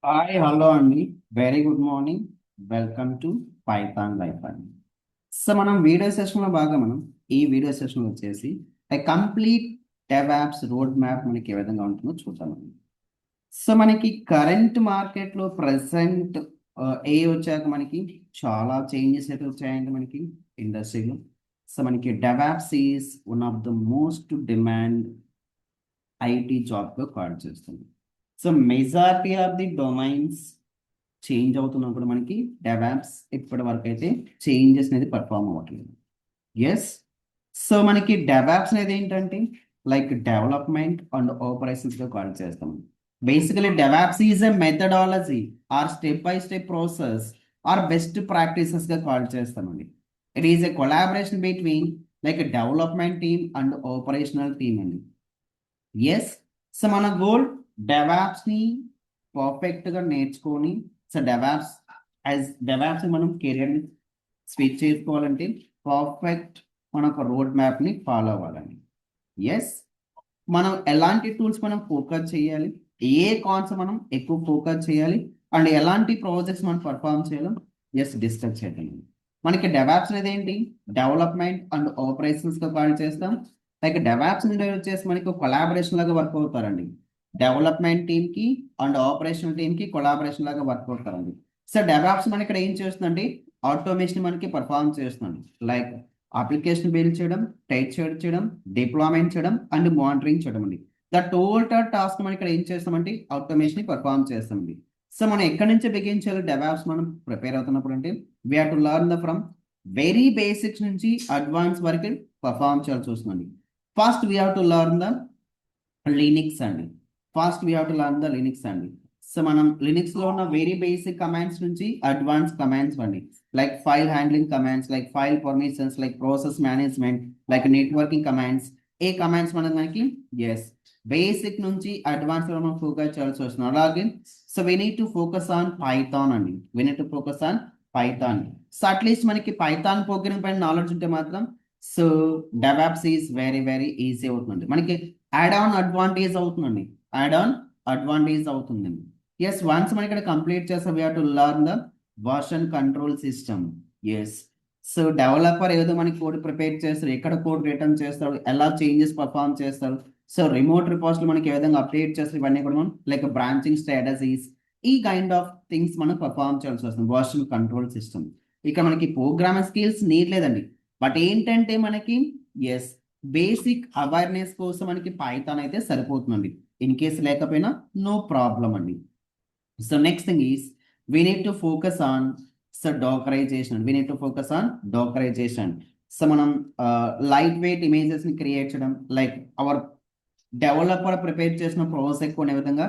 Hi hello అండి. Very good morning. Welcome to Python life అండి. So మనం video సెషన్లో భాగంగా ఈ వీడియో సెషన్ వచ్చేసి complete dev apps road map మనకి ఏ విధంగా ఉంటుందో చూద్దామండి. సో మనకి కరెంట్ మార్కెట్లో ప్రజెంట్ ఏ వచ్చాక మనకి చాలా చేంజెస్ అయితే వచ్చాయండి మనకి ఇండస్ట్రీలో. సో మనకి DevOps is one of the most demand IT జాబ్గా కాల్ చేస్తుంది. So majority of the domains change అవుతున్నప్పుడు మనకి డెవాప్స్ ఇప్పటి వరకు అయితే చేంజెస్ అనేది పర్ఫామ్ అవ్వట్లేదు. ఎస్. సో మనకి డెవాప్స్ అనేది ఏంటంటే లైక్ డెవలప్మెంట్ అండ్ ఆపరేషన్స్గా కాల్ చేస్తాం. Basically DevOps is a methodology or step by step process or best ప్రాక్టీసెస్గా కాల్ చేస్తామండి. It is a collaboration between like development team and operational team అండి. Yes. So మన goal డెవాప్స్ని పర్ఫెక్ట్గా నేర్చుకొని so DevOps మనం కెరియర్ని స్విచ్ చేసుకోవాలంటే పర్ఫెక్ట్ మన ఒక రోడ్ మ్యాప్ని ఫాలో అవ్వాలండి. ఎస్. మనం ఎలాంటి టూల్స్ మనం ఫోకస్ చేయాలి, ఏ కాన్సెప్ట్ మనం ఎక్కువ ఫోకస్ చేయాలి అండ్ ఎలాంటి ప్రాజెక్ట్స్ మనం పర్ఫామ్ చేయాలి ఎస్ డిస్కస్ చేద్దాం. మనకి డెవాప్స్ అనేది ఏంటి, డెవలప్మెంట్ అండ్ ఆపరేషన్స్గా కాల్ చేస్తాం. లైక్ డెవాప్స్ వచ్చేసి మనకి కొలాబరేషన్ లాగా వర్క్ అవుతారండి. డెవలప్మెంట్ టీమ్కి అండ్ ఆపరేషనల్ టీమ్కి కొలాబరేషన్ లాగా వర్క్ అవుతారండి. సో డెవాప్స్ మన ఇక్కడ ఏం చేస్తుందండి, ఆటోమేషన్ మనకి పర్ఫామ్ చేస్తుంది. లైక్ అప్లికేషన్ బిల్డ్ చేయడం, టైట్ చేయడం, డిప్లాయ్మెంట్ చేయడం అండ్ మానిటరింగ్ చేయడం అండి. ద టోటల్ టాస్క్ మనం ఇక్కడ ఏం చేస్తామంటే ఆటోమేషన్ పర్ఫామ్ చేస్తామండి. సో మనం ఎక్కడి నుంచి బిగిన్ చేయాలి డెవాప్స్ మనం ప్రిపేర్ అవుతున్నప్పుడు అంటే we have to learn the from very basics నుంచి అడ్వాన్స్ వరకు పర్ఫామ్ చేయాల్సి వస్తుందండి. First we have to learn the Linux అండి. First we have to learn the Linux అండి. సో మనం లినిక్స్ లో ఉన్న వెరీ బేసిక్ కమాండ్స్ నుంచి అడ్వాన్స్ కమాండ్స్ అండి. Like file handling commands, like file permissions, like process management, like networking commands. ఏ commands మనకి ఎస్ బేసిక్ నుంచి అడ్వాన్స్ లో మనం ఫోకస్ చేయాల్సి వస్తుంది. అలాగే so we need to focus on Python అండి. We need to focus on Python. So at least మనకి పైథాన్ ప్రోగ్రామ్ పైన నాలెడ్జ్ ఉంటే మాత్రం so DevOps is very very easy అవుతుంది మనకి. యాడ్ ఆన్ అడ్వాంటేజ్ అవుతుందండి. యాడ్ ఆన్ అడ్వాంటేజ్ అవుతుందండి. ఎస్. వన్స్ మనం ఇక్కడ కంప్లీట్ చేస్తాం we have to learn the version control system. Yes. So developer ఏదో మనకి కోడ్ ప్రిపేర్ చేస్తారు, ఎక్కడ కోడ్ రిటర్న్ చేస్తారు, ఎలా చేంజెస్ పర్ఫామ్ చేస్తారు, సో రిమోట్ రిపోజిటరీ మనకి ఏ విధంగా అప్డేట్ చేస్తారు, ఇవన్నీ కూడా మనం లైక్ బ్రాంచింగ్ స్ట్రాటజీస్ ఈ కైండ్ ఆఫ్ థింగ్స్ మనం పర్ఫామ్ చేయాల్సి వస్తుంది వర్షన్ కంట్రోల్ సిస్టమ్. ఇక మనకి ప్రోగ్రామింగ్ స్కిల్స్ నీడ్ లేదండి. బట్ ఏంటంటే మనకి ఎస్ బేసిక్ అవేర్నెస్ కోసం మనకి పైథాన్ అయితే సరిపోతుందండి. ఇన్ కేసు లేకపోయినా నో ప్రాబ్లం అండి. So next thing is we need to focus on so dockerization. We need to focus on dockerization. So మనం లైట్ వెయిట్ ఇమేజెస్ ని క్రియేట్ చేయడం, లైక్ అవర్ డెవలపర్ ప్రిపేర్ చేసిన process కొనే విధంగా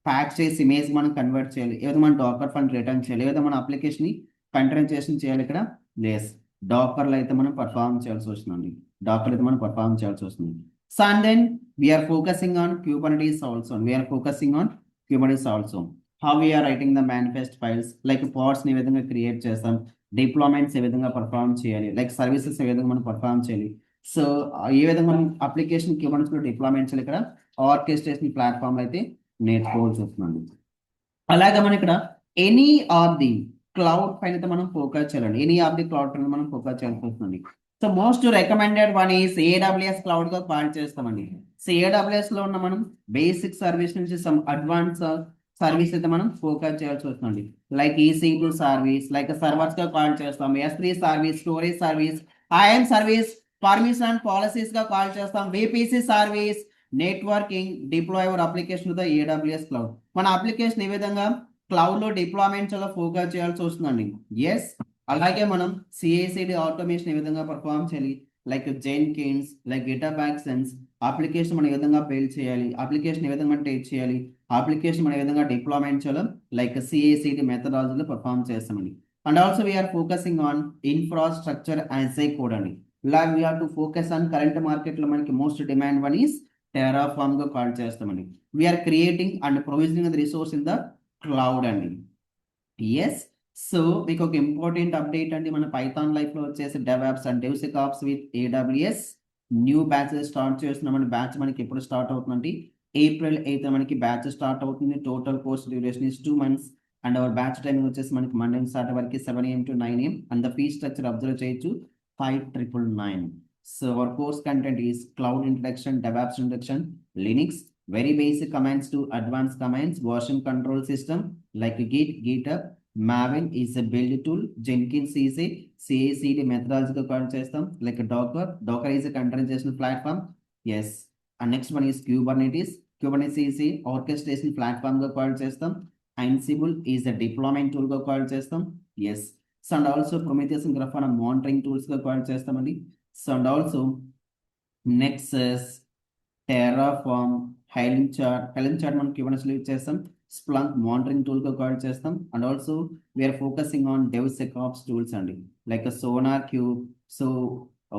pack చేసి image మనం convert చేయాలి, ఏదో మనం డాకర్ ఫైల్ రిటర్న్ చేయాలి, ఏదో మన అప్లికేషన్ ని కంటైనరైజేషన్ చేయాలి. ఇక్కడ లేస్ డాకర్లో అయితే మనం పర్ఫామ్ చేయాల్సి వస్తుందండి. డాకర్ అయితే మనం పర్ఫామ్ చేయాల్సి వస్తుంది. So and then we're focusing on Kubernetes also. We're focusing on Kubernetes also. How we're writing the manifest files, like pods ని ఏ విధంగా క్రియేట్ చేస్తాం, డిప్లాయ్మెంట్స్ ఏ విధంగా పర్ఫామ్ చేయాలి, లైక్ సర్వీసెస్ ఏ విధంగా మనం పర్ఫామ్ చేయాలి. సో ఏ విధంగా మనం అప్లికేషన్ క్యూబర్నెట్స్ లో డిప్లాయ్మెంట్ చేయాలి, ఇక్కడ ఆర్కెస్ట్రేషన్ ప్లాట్ఫామ్ అయితే నేర్చుకోవాల్సి వస్తుందండి. అలాగే మనం ఇక్కడ ఎనీ ఆఫ్ ది క్లౌడ్ పైన అయితే మనం ఫోకస్ చేయాలండి. ఎనీ ఆఫ్ ది క్లౌడ్ పైన మనం ఫోకస్ చేయాల్సి వస్తుంది. So most recommended one is AWS cloud గా కాల్ చేస్తామండి. సో ఏడబ్ల్యూఎస్ లో ఉన్న మనం బేసిక్ సర్వీస్ నుంచి సమ్ అడ్వాన్స్ సర్వీస్ అయితే మనం ఫోకస్ చేయాల్సి వస్తుంది. Like EC2 service, like servers గా కాల్ చేస్తాం, S3 service, storage service, IAM service, permission and policies గా కాల్ చేస్తాం, VPC service, networking, deploy our application the AWS cloud. మన అప్లికేషన్ ఏ విధంగా క్లౌడ్ లో డిప్లాయ్మెంట్ చాలా ఫోకస్ చేయాల్సి వస్తుందండి. ఎస్. అలాగే మనం CI/CD ఆటోమేషన్ ఏ విధంగా పర్ఫామ్ చేయాలి, like Jenkins, like GitHub actions. Application మనం ఏ విధంగా బిల్డ్ చేయాలి, అప్లికేషన్ ఏ విధంగా టేక్ చేయాలి, అప్లికేషన్ మనం ఏ విధంగా డిప్లాయ్మెంట్ చేయాలి, లైక్ CI/CD మెథడాలజీలో పర్ఫామ్ చేస్తామండి. And also we're focusing on infrastructure as a code అండి. ఇలా we're to focus on current market లో మనకి most demand one is Terraform గా కాల్ చేస్తామండి. We're creating and provisioning the resource in the cloud అండి. Yes. So మీకు ఒక important update అండి, మన పైథాన్ లైఫ్ లో వచ్చేసి DevOps and DevSecOps with AWS new batches start చేస్తున్నాం. బ్యాచ్ మనకి ఎప్పుడు స్టార్ట్ అవుతుందండి, ఏప్రిల్ 8th మనకి బ్యాచ్ స్టార్ట్ అవుతుంది. Total course duration is 2 months and our batch timing వచ్చేసి మనకి మండే స్టార్ట్ వరకు 7 AM to 9 AM and the fee structure observe చేయొచ్చు 5,999. So our course content is cloud introduction, DevOps introduction, Linux, very basic commands to advanced commands, version control system like Git, GitHub, Maven is a build tool, Jenkins is a CI/CD methodology call చేస్తాం, like Docker is a containerization platform. Yes. And next one is Kubernetes is a orchestration platform గా call చేస్తాం. Ansible is a deployment tool గా call చేస్తాం. Yes. So and also Prometheus and Grafana monitoring tools గా call చేస్తామండి. So and also Nexus, Terraform, Helm chart మనం Kubernetes use చేస్తాం. Splunk monitoring tool గా call చేస్తాం. And also we are focusing on DevSecOps tools అండి, like a SonarQube, so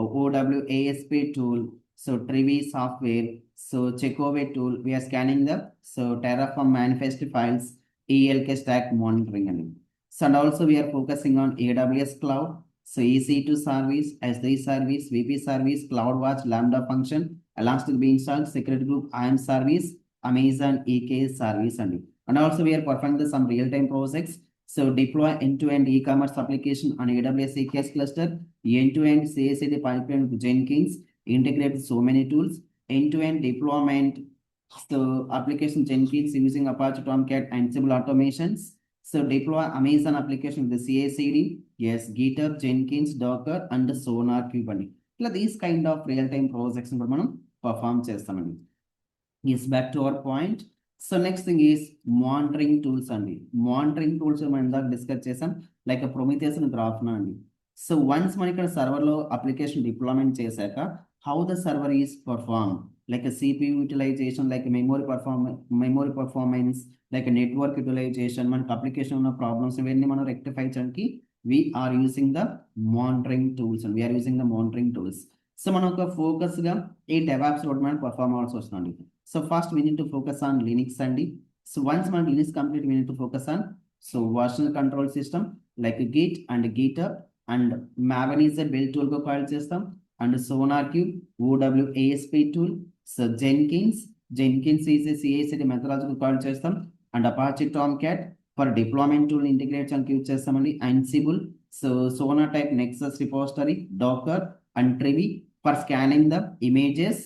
OWASP tool, so Trivy software, so Checkoway tool. We are scanning the Terraform manifest files, ELK stack monitoring అండి. So and also we are focusing on AWS cloud, so EC2 service, S3 service, VP service, CloudWatch, Lambda function, Elastic Beanstalk, Security Group, IAM service, Amazon EKS service అండి. And also we are performing some real-time projects. So deploy end-to-end e-commerce application on AWS EKS cluster, end-to-end CI/CD pipeline with Jenkins, integrate so many tools, end-to-end deployment. So application Jenkins using Apache Tomcat and Ansible automations. So deploy Amazon application with the CI/CD, yes, GitHub, Jenkins, Docker, and the SonarQube అని. ఇలా these kind of real-time projects కూడా మనం perform చేస్తామండి. Yes, back to our point. So next thing is monitoring tools అండి. Monitoring tools మనం ఇందాక discuss చేసాం, like Prometheus and గ్రాఫ్నా అండి. సో వన్స్ మనం ఇక్కడ సర్వర్లో అప్లికేషన్ డిప్లాయ్మెంట్ చేశాక how the server is perform, like CPU utilization, like memory performance, like network utilization, మనకి అప్లికేషన్ ఉన్న ప్రాబ్లమ్స్ ఇవన్నీ మనం రెక్టిఫై చేయడానికి we're using the monitoring tools and we're using the monitoring tools. So మనం ఒక ఫోకస్గా ఈ DevOps road map perform అవ్వాల్సి వస్తుంది. So first we need to focus on Linux అండి. So once మన Linux complete, we need to focus on version control system like Git and GitHub, and Maven is a build tool గా call చేస్తాం, and SonarQube, OWASP tool, so Jenkins is a CI/CD methodology call చేస్తాం, and Apache Tomcat for deployment tool integration use చేస్తామండి, Ansible, so Sonatype Nexus repository, Docker and Trivy for scanning the images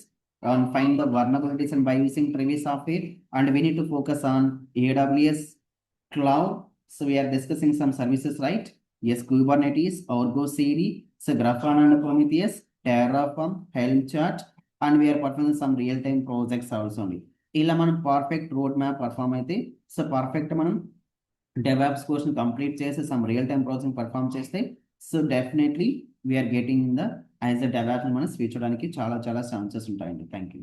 and find the vulnerabilities and by using Trivy software. And we need to focus on AWS cloud. So we are discussing some services, right? Yes, Kubernetes, Argo CD, so Grafana and Prometheus, Terraform, Helm chart, and we are performing some real-time projects also. ఇలా మనం perfect road map perform అయితే, so perfect మనం DevOps course complete చేసి some real time project perform చేస్తే, so definitely we are getting in the as a DevOps మనం switch చేయడానికి చాలా chances ఉంటాయండి. Thank you.